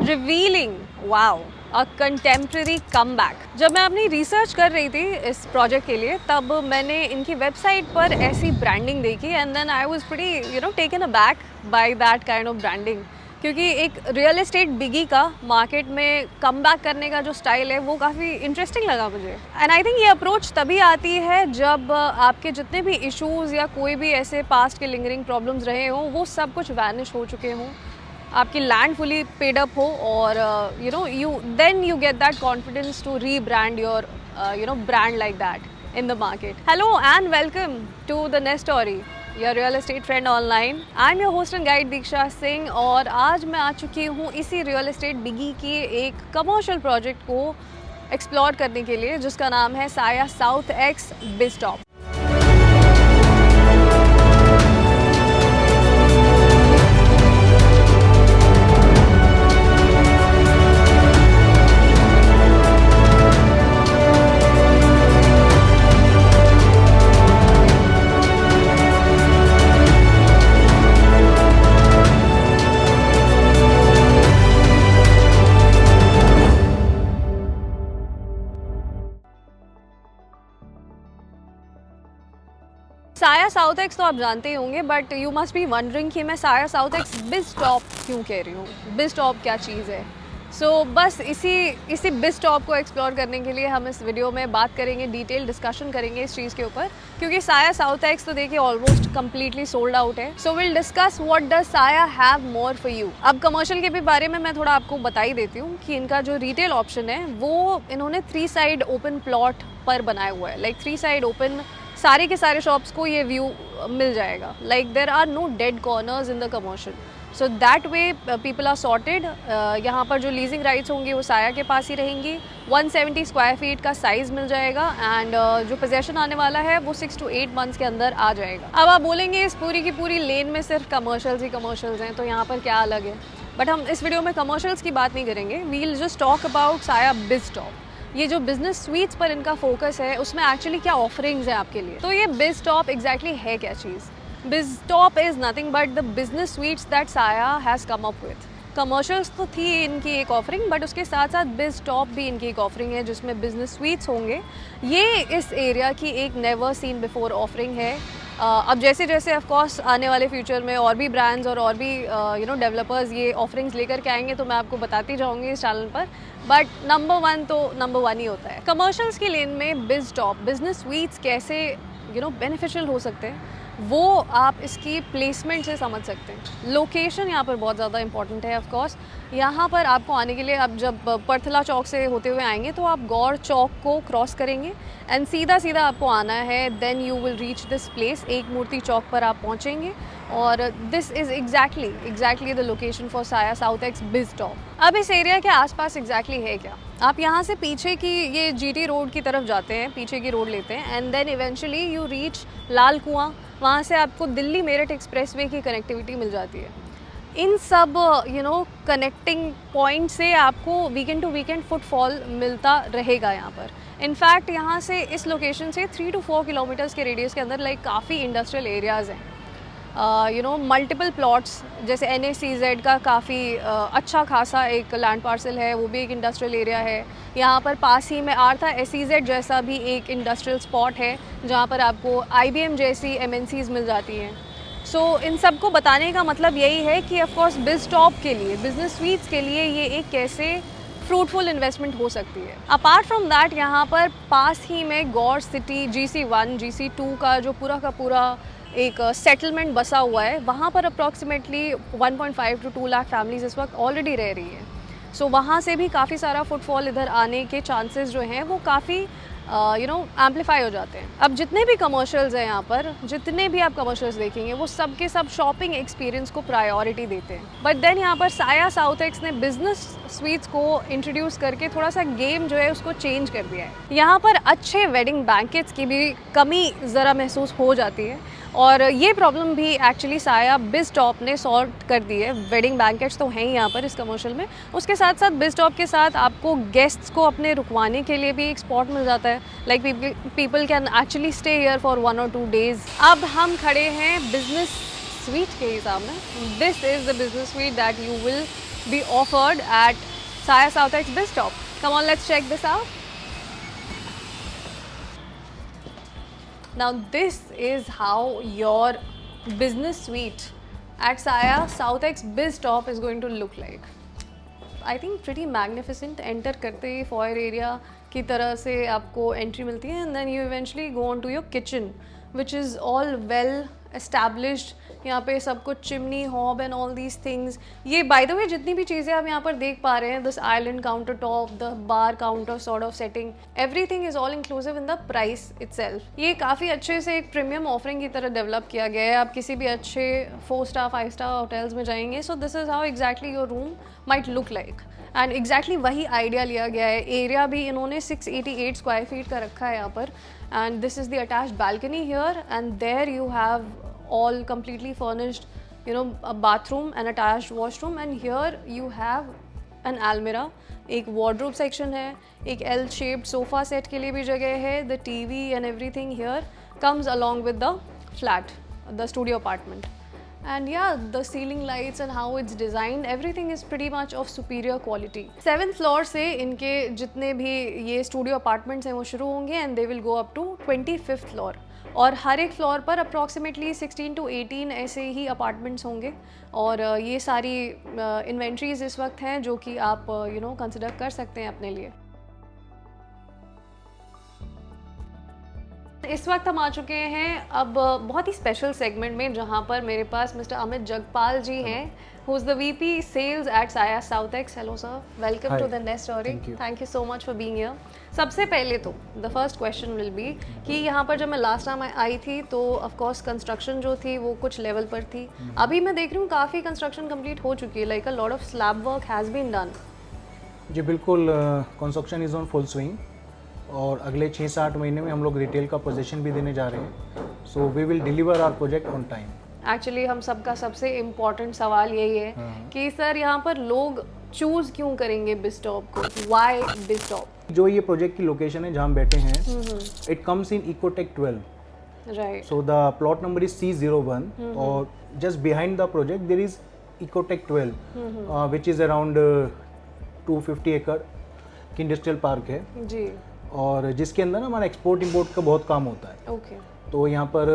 Revealing, wow, a contemporary comeback. जब मैं अपनी रिसर्च कर रही थी इस प्रोजेक्ट के लिए, तब मैंने इनकी वेबसाइट पर ऐसी ब्रांडिंग देखी and then I was pretty taken aback by that kind of branding. क्योंकि एक रियल एस्टेट बिगी का मार्केट में कमबैक करने का जो स्टाइल है वो काफ़ी इंटरेस्टिंग लगा मुझे। एंड आई थिंक ये अप्रोच तभी आती है जब आपके जितने भी इश्यूज़ या कोई भी ऐसे पास्ट के लिंगरिंग प्रॉब्लम्स रहे हों वो सब कुछ वैनिश हो चुके हों, आपकी लैंड फुली पेड अप हो और you get that confidence to rebrand your brand like that in the market. Hello and welcome to the Nest Story, your real estate friend online. I'm your host and guide Diksha Singh और आज मैं आ चुकी हूँ इसी real estate बिगी के एक commercial project को explore करने के लिए, जिसका नाम है साया साउथ एक्स बिजटॉप। साया साउथ एक्स तो आप जानते ही होंगे, but you must be wondering कि मैं साया साउथ एक्स बिजटॉप क्यों कह रही हूँ, बिजटॉप क्या चीज़ है। बस इसी बिजटॉप को एक्सप्लोर करने के लिए हम इस वीडियो में बात करेंगे, डिटेल डिस्कशन करेंगे इस चीज़ के ऊपर, क्योंकि साया साउथ एक्स तो देखिए ऑलमोस्ट कम्प्लीटली सोल्ड आउट है। So will discuss what does साया हैव मोर फॉर यू। अब कमर्शियल के भी बारे में मैं थोड़ा आपको बता ही देती हूँ कि इनका जो रिटेल ऑप्शन है वो इन्होंने 3 साइड ओपन प्लॉट पर बनाया हुआ है। लाइक 3 साइड ओपन, सारे के सारे शॉप्स को ये व्यू मिल जाएगा। Like there are no dead corners in the commercial, so that way people are sorted. यहाँ पर जो लीजिंग राइट्स होंगी वो साया के पास ही रहेंगी। 170 स्क्वायर फीट का साइज़ मिल जाएगा एंड जो पोजेशन आने वाला है वो 6 to 8 मंथ्स के अंदर आ जाएगा। अब आप बोलेंगे इस पूरी की पूरी लेन में सिर्फ कमर्शियल्स ही कमर्शियल्स हैं, तो यहाँ पर क्या अलग है। बट हम इस वीडियो में कमर्शियल्स की बात नहीं करेंगे, we will just talk about Saya Biztop. ये जो बिजनेस स्वीट्स पर इनका फोकस है उसमें एक्चुअली क्या ऑफरिंग्स है आपके लिए। तो ये बिजटॉप एग्जैक्टली है क्या चीज़। Biztop is nothing but the business suites that Saya has come up with. Commercials तो थी इनकी एक ऑफरिंग, बट उसके साथ साथ बिजटॉप भी इनकी एक ऑफरिंग है जिसमें बिजनेस स्वीट्स होंगे। ये इस एरिया की एक नेवर सीन बिफोर ऑफरिंग है। अब जैसे जैसे ऑफ कोर्स आने वाले फ्यूचर में और भी ब्रांड्स और भी डेवलपर्स ये ऑफरिंग्स लेकर के आएंगे तो मैं आपको बताती जाऊंगी इस चैनल पर, बट नंबर 1 तो नंबर 1 ही होता है। कमर्शियल्स की लेन में बिजटॉप बिजनेस स्वीट्स कैसे बेनिफिशियल हो सकते हैं वो आप इसकी प्लेसमेंट से समझ सकते हैं। लोकेशन यहाँ पर बहुत ज़्यादा इंपॉर्टेंट है। ऑफ कोर्स यहाँ पर आपको आने के लिए, आप जब परथला चौक से होते हुए आएंगे तो आप गौर चौक को क्रॉस करेंगे एंड सीधा सीधा आपको आना है, then you will reach this place. Ek Murti Chowk पर आप पहुँचेंगे और this is exactly the location for Saya South X Biztop. अब इस एरिया के आसपास एग्जैक्टली है क्या। आप यहाँ से पीछे की ये GT रोड की तरफ जाते हैं, पीछे की रोड लेते हैं and then eventually you reach Lal Kuan. वहाँ से आपको दिल्ली मेरठ एक्सप्रेसवे की कनेक्टिविटी मिल जाती है। इन सब कनेक्टिंग पॉइंट से आपको वीकेंड टू वीकेंड फुटफॉल मिलता रहेगा यहाँ पर। इनफैक्ट यहाँ से इस लोकेशन से 3 to 4 किलोमीटर्स के रेडियस के अंदर लाइक काफ़ी इंडस्ट्रियल एरियाज़ हैं। मल्टीपल प्लॉट्स, जैसे NACZ का काफ़ी अच्छा खासा एक लैंड पार्सल है, वो भी एक इंडस्ट्रियल एरिया है। यहाँ पर पास ही में आर्था SEZ जैसा भी एक इंडस्ट्रियल स्पॉट है जहाँ पर आपको IBM जैसी MNCs मिल जाती हैं। इन सब को बताने का मतलब यही है कि ऑफकोर्स बिजटॉप के लिए, बिजनेस स्वीट्स के लिए ये एक कैसे फ्रूटफुल इन्वेस्टमेंट हो सकती है। अपार्ट फ्रॉम दैट यहाँ पर पास ही में गौर सिटी GC1 GC2 का जो पूरा का पूरा एक सेटलमेंट बसा हुआ है, वहाँ पर अप्रॉक्सीमेटली 1.5 to 2 लाख फैमिलीज इस वक्त ऑलरेडी रह रही हैं। वहाँ से भी काफ़ी सारा फुटफॉल इधर आने के चांसेस जो हैं वो काफ़ी एम्पलीफाई हो जाते हैं। अब जितने भी कमर्शियल्स हैं यहाँ पर, जितने भी आप कमर्शियल्स देखेंगे वो सब के सब शॉपिंग एक्सपीरियंस को प्रायोरिटी देते हैं। बट देन यहाँ पर साया साउथ एक्स ने बिजनेस स्वीट्स को इंट्रोड्यूस करके थोड़ा सा गेम जो है उसको चेंज कर दिया है। यहाँ पर अच्छे वेडिंग बैंकेट्स की भी कमी ज़रा महसूस हो जाती है और ये प्रॉब्लम भी एक्चुअली साया बिजटॉप ने सॉल्व कर दी है। वेडिंग बैंकेट्स तो हैं ही यहाँ पर इस कमर्शियल में, उसके साथ साथ बिजटॉप के साथ आपको गेस्ट्स को अपने रुकवाने के लिए भी एक स्पॉट मिल जाता है। Like people can actually stay here for 1 or 2 days। अब हम खड़े हैं बिजनेस स्वीट के ही सामने। This is the business sweet that you will be offered at Saya Southex Bizstop. Come on, let's check this out. Now this is how your business suite at Saya Southex Bizstop is going to look like. I think pretty magnificent. Enter करते ही foyer area की तरह से आपको entry मिलती है and then you eventually go on to your kitchen which is all well established. यहाँ पे सब कुछ chimney hob and all these things. ये बाय द वे जितनी भी चीज़ें आप यहाँ पर देख पा रहे हैं, this island counter top, the bar counter sort of setting, everything is all inclusive in the price itself. ये काफ़ी अच्छे से एक प्रीमियम ऑफरिंग की तरह डेवलप किया गया है. आप किसी भी अच्छे 4 स्टार 5 स्टार होटल्स में जाएंगे, so this is how exactly your room might look like. And exactly वही आइडिया लिया गया है. एरिया भी इन्होंने 688 स्क्वायर फीट का रखा है यहाँ पर. And this is the attached balcony here and there you have all completely furnished, you know, a bathroom and attached washroom, and here you have an almirah. एक wardrobe section है, एक L shaped sofa set के लिए भी जगह है. The TV and everything here comes along with the flat, the studio apartment. And yeah, the ceiling lights and how it's designed, everything is pretty much of superior quality. 7th floor से इनके जितने भी ये studio apartments हैं वो शुरू होंगे and they will go up to 25th floor. और हर एक फ्लोर पर अप्रॉक्सीमेटली 16 to 18 ऐसे ही अपार्टमेंट्स होंगे. और ये सारी इन्वेंट्रीज इस वक्त हैं जो कि आप यू नो कंसिडर कर सकते हैं अपने लिए. इस वक्त हम आ चुके हैं अब बहुत ही स्पेशल सेगमेंट में जहां पर मेरे पास मिस्टर अमित जगपाल जी हैं, who is the VP Sales at Saya Southex. Hello sir, welcome to the Nest Story. Thank you so much for being here. सबसे पहले तो the first question will be कि यहाँ पर जब मैं लास्ट टाइम आई थी तो of course कंस्ट्रक्शन जो थी वो कुछ लेवल पर थी. अभी मैं देख रही हूँ काफ़ी कंस्ट्रक्शन कंप्लीट हो चुकी है, like a lot of slab work has been done. जी बिल्कुल, construction is on full swing और अगले 6 से 8 महीने में हम लोग रिटेल का पोजीशन भी देने जा रहे हैं. So we will deliver our project on time. Actually हम सबका सबसे इम्पोर्टेंट सवाल यही है कि सर यहाँ पर लोग चूज क्यों करेंगे बिजस्टॉप को, व्हाई बिजस्टॉप? जो ये प्रोजेक्ट की लोकेशन है जहाँ हम बैठे हैं, it comes in Ecotech 12. Right. So the plot number is C01 और just behind the project there is Ecotech 12 which is around 250 एकड़ की इंडस्ट्रियल पार्क है जी. और जिसके अंदर ना हमारा एक्सपोर्ट इंपोर्ट का बहुत काम होता है. ओके. तो यहाँ पर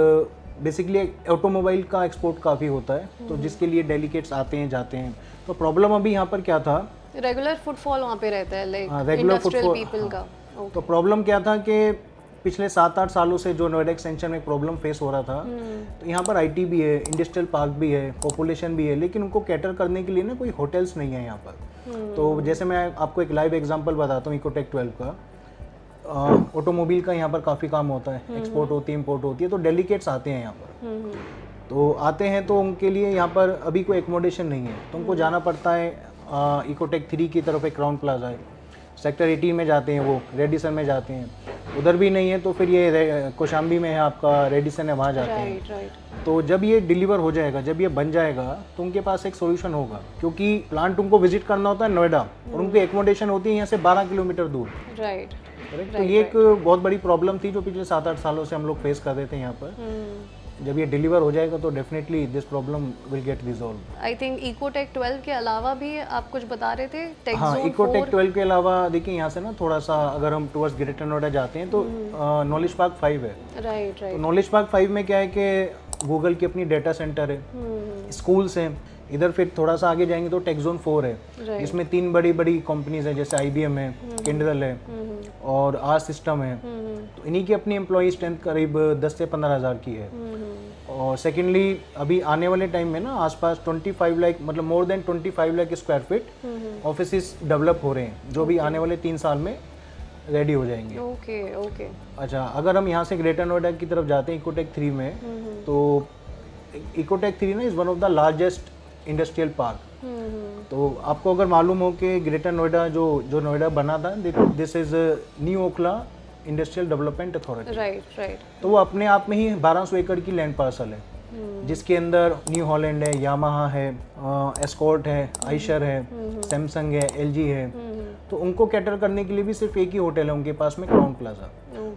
बेसिकली ऑटोमोबाइल का एक्सपोर्ट काफ़ी होता है, तो जिसके लिए डेलीगेट्स आते हैं जाते हैं. तो प्रॉब्लम अभी यहाँ पर क्या था, रेगुलर फुटफॉल वहाँ पे रहता है, लाइक रेगुलर फुटफॉल पीपल का. तो प्रॉब्लम क्या था कि पिछले 7-8 सालों से जो नोएडा एक्सटेंशन में प्रॉब्लम फेस हो रहा था, तो यहाँ पर IT भी है, इंडस्ट्रियल पार्क भी है, पॉपुलेशन भी है, लेकिन उनको कैटर करने के लिए ना कोई होटल्स नहीं है यहाँ पर. तो जैसे मैं आपको एक लाइव एग्जांपल बताता हूँ इकोटेक 12 का. ऑटोमोबाइल का यहाँ पर काफ़ी काम होता है, एक्सपोर्ट होती है, इंपोर्ट होती है, तो डेलीगेट्स आते हैं यहाँ पर. तो आते हैं तो उनके लिए यहाँ पर अभी कोई एकोमोडेशन नहीं है, तो उनको जाना पड़ता है इकोटेक 3 की तरफ. एक क्राउन प्लाजा है, सेक्टर 18 में जाते हैं, वो रेडिसन में जाते हैं. उधर भी नहीं है तो फिर ये कौशाम्बी में है आपका, रेडिसन है, वहाँ जाते हैं. तो जब ये डिलीवर हो जाएगा, जब ये बन जाएगा, तो उनके पास एक सॉल्यूशन होगा, क्योंकि प्लांट उनको विजिट करना होता है नोएडा और उनकी एकोमोडेशन होती है यहाँ से 12 किलोमीटर दूर. राइट. तो ये एक बहुत बड़ी प्रॉब्लम थी जो पिछले 7-8 सालों से हम लोग फेस कर रहे थे यहाँ पर. जब ये डिलीवर हो जाएगा तो definitely this problem will get resolve. I think Ecotech 12 के अलावा भी आप कुछ बता रहे थे. हाँ, इकोटेक 12 के अलावा देखिए यहाँ से ना थोड़ा सा अगर हम टुवर्ड्स ग्रेटर नोएडा जाते हैं तो नॉलेज पार्क 5 है. राइट. तो नॉलेज पार्क 5 में क्या है कि गूगल की अपनी डेटा सेंटर है, स्कूल्स हैं. इधर फिर थोड़ा सा आगे जाएंगे तो टेक्जोन 4 है, जिसमें 3 बड़ी बड़ी कंपनीज हैं, जैसे IBM है, किंडल है और आर सिस्टम है. तो इन्हीं की अपनी एम्प्लॉई स्ट्रेंथ करीब 10 से 15 हज़ार की है. और सेकेंडली अभी आने वाले टाइम में ना आसपास 25 लाख, मतलब more than 25 lakh square feet office develop हो रहे हैं, जो भी आने वाले 3 साल में रेडी हो जाएंगे. ओके. अच्छा, अगर हम यहाँ से ग्रेटर नोएडा की तरफ जाते हैं इकोटेक 3 में, तो इकोटेक 3 ना is one of the largest industrial park. तो आपको अगर मालूम हो कि ग्रेटर नोएडा जो नोएडा बना था, this is new Okhla industrial development authority. Right. तो वो अपने आप में ही 1200 एकड़ की लैंड पार्सल है, जिसके अंदर न्यू हॉलैंड है, यामाहा है, एस्कॉर्ट है, आइशर है, सैमसंग है, LG है. तो उनको कैटर करने के लिए भी सिर्फ एक ही होटल है उनके पास में, क्राउन प्लाजा.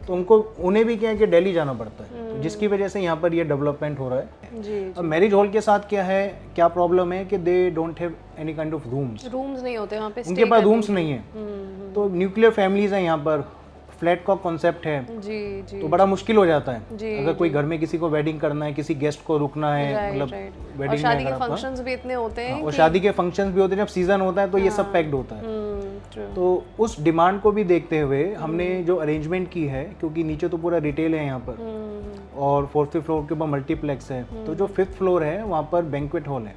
तो उन्हें भी क्या है कि दिल्ली जाना पड़ता है. तो जिसकी वजह से यहाँ पर ये डेवलपमेंट हो रहा है। जी अब मैरिज हॉल के साथ क्या प्रॉब्लम है कि they don't have any kind of rooms, rooms नहीं होते वहाँ पे, उनके पास रूम्स नहीं है। तो न्यूक्लियर फैमिलीज हैं यहाँ पर, फ्लैट का कॉन्सेप्ट है, जी जी तो बड़ा मुश्किल हो जाता है जी, अगर कोई घर में किसी को वेडिंग करना है, किसी गेस्ट को रुकना है, मतलब और वेडिंग शादी में के फंक्शंस भी इतने होते हैं और शादी के फंक्शंस भी होते हैं, जब सीजन होता है तो ये सब पैक्ड होता है। ट्रू। तो उस डिमांड को भी देखते हुए हमने जो अरेंजमेंट की है, क्योंकि नीचे तो पूरा रिटेल है यहाँ पर और फोर्थ फ्लोर के ऊपर मल्टीप्लेक्स है, तो जो फिफ्थ फ्लोर है वहाँ पर बैंक्वेट हॉल है,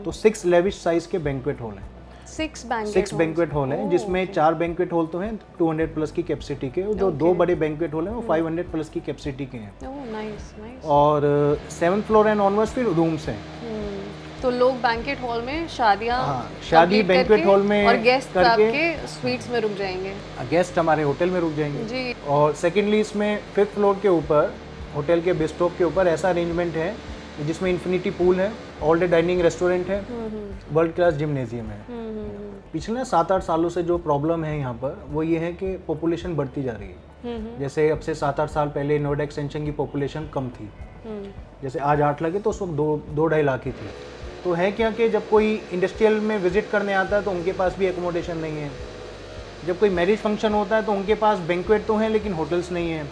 तो 6 लेविश साइज के बैंक्वेट हॉल है, 6 बैंक्वेट हॉल है, जिसमें 4 बैंक्वेट हॉल तो हैं 200 प्लस की कैपेसिटी के, जो 2 बड़े बैंक्वेट हॉल हैं वो 500 प्लस की कैपेसिटी के हैं। Oh nice nice. और 7th फ्लोर एंड ऑनवर्ड्स फिर रूम्स हैं। तो लोग बैंकेट हॉल में शादियाँ शादी बैंक्वेट हॉल में और गेस्ट आपके स्वीट्स में रुक जाएंगे, गेस्ट हमारे होटल में रुक जाएंगे जी। और सेकेंडली इसमें 5th फ्लोर के ऊपर होटल के बिस्टॉप के ऊपर ऐसा अरेंजमेंट है जिसमें इन्फिनिटी पूल है, ऑल डे डाइनिंग रेस्टोरेंट है, वर्ल्ड क्लास जिम्नेजियम है। पिछले 7-8 सालों से जो प्रॉब्लम है यहाँ पर वो ये है कि पॉपुलेशन बढ़ती जा रही है। जैसे अब से 7-8 साल पहले नोएडा एक्सटेंशन की पॉपुलेशन कम थी, जैसे आज 8 लाख है तो उस वक्त 2-2.5 लाख ही थी। तो है क्या कि जब कोई इंडस्ट्रियल में विजिट करने आता है तो उनके पास भी एकोमोडेशन नहीं है, जब कोई मैरिज फंक्शन होता है तो उनके पास बैंक्वेट तो हैं लेकिन होटल्स नहीं हैं,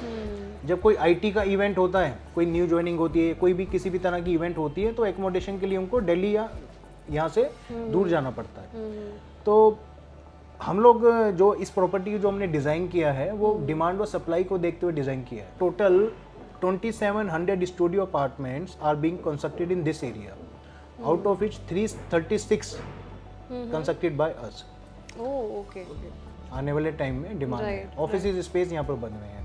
जब कोई आईटी का इवेंट होता है, कोई न्यू ज्वाइनिंग होती है, कोई भी किसी भी तरह की इवेंट होती है, तो एकोमोडेशन के लिए उनको दिल्ली या यहाँ से दूर जाना पड़ता है। तो हम लोग जो इस प्रॉपर्टी जो हमने डिज़ाइन किया है वो डिमांड और सप्लाई को देखते हुए डिज़ाइन किया है। Total 2700 studio apartments are being constructed in this area, out of which 336 constructed by us। Oh okay. आने वाले टाइम में डिमांड है, Right, ऑफिस स्पेस यहाँ पर बन रहे हैं।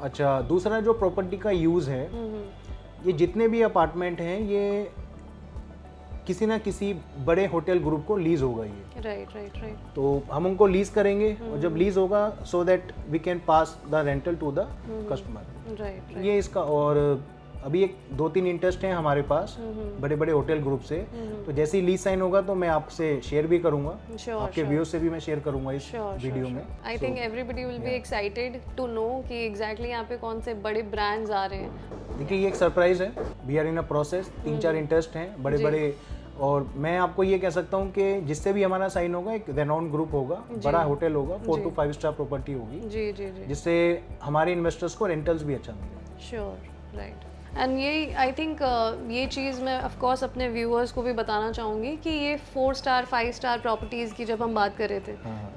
अच्छा, दूसरा जो प्रॉपर्टी का यूज़ है, ये जितने भी अपार्टमेंट हैं ये किसी ना किसी बड़े होटल ग्रुप को लीज होगा ये, राइट राइट राइट। तो हम उनको लीज करेंगे और जब लीज होगा so that we can pass the rental to the customer. Right ये इसका। और अभी 2-3 इंटरेस्ट हैं हमारे पास बड़े बड़े होटल ग्रुप से, तो जैसे ही लीज साइन होगा तो मैं आपसे शेयर भी करूंगा, आपके व्यूअर्स से भी मैं शेयर करूंगा इस वीडियो में। I think everybody will be excited to know कि एग्जैक्टली यहाँ पे कौन से बड़े ब्रांड्स आ रहे हैं। देखिए ये एक सरप्राइज है, we are in a process, 3-4 interest हैं बड़े बड़े, और मैं आपको ये कह सकता हूँ कि जिससे भी हमारा साइन होगा एक रेनाउंड ग्रुप होगा, बड़ा होटल होगा, 4 to 5 स्टार प्रॉपर्टी होगी, जी जी जी, जिससे हमारे इन्वेस्टर्स को रेंटल्स भी अच्छा मिलेगा। Sure right. एंड ये आई थिंक ये चीज़ मैं ऑफ कोर्स अपने व्यूअर्स को भी बताना चाहूँगी कि ये 4 स्टार 5 स्टार प्रॉपर्टीज़ की जब हम बात कर रहे थे,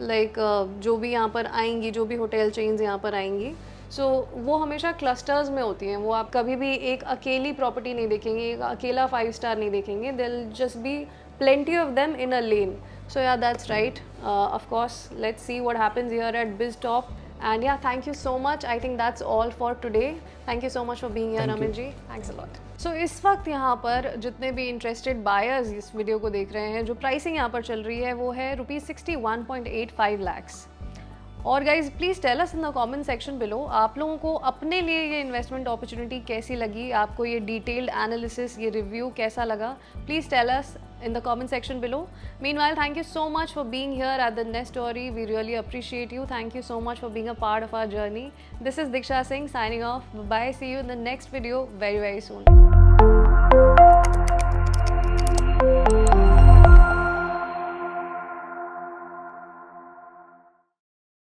लाइक जो भी यहाँ पर आएंगी, जो भी होटल चेन्स यहाँ पर आएंगी, सो वो हमेशा क्लस्टर्स में होती हैं। वो आप कभी भी एक अकेली प्रॉपर्टी नहीं देखेंगे, एक अकेला 5 स्टार नहीं देखेंगे, दिल just be plenty of them in a lane. So yeah, that's right. Of course, let's see what happens here at BizTop. And yeah, thank you so much. I think that's all for today. Thank you so much for being here, Amin ji. Thanks a lot. So इस वक्त यहाँ पर जितने भी interested buyers इस video को देख रहे हैं, जो प्राइसिंग यहाँ पर चल रही है वो है ₹61.85 lakhs. और guys please tell us in the comment section below, आप लोगों को अपने लिए ये इन्वेस्टमेंट अपॉर्चुनिटी कैसी लगी, आपको ये डिटेल्ड एनालिसिस, ये रिव्यू कैसा लगा, please tell us in the comment section below. Meanwhile, thank you so much for being here at the Nest Story. We really appreciate you. Thank you so much for being a part of our journey. This is Diksha Singh signing off. Bye. See you in the next video very soon.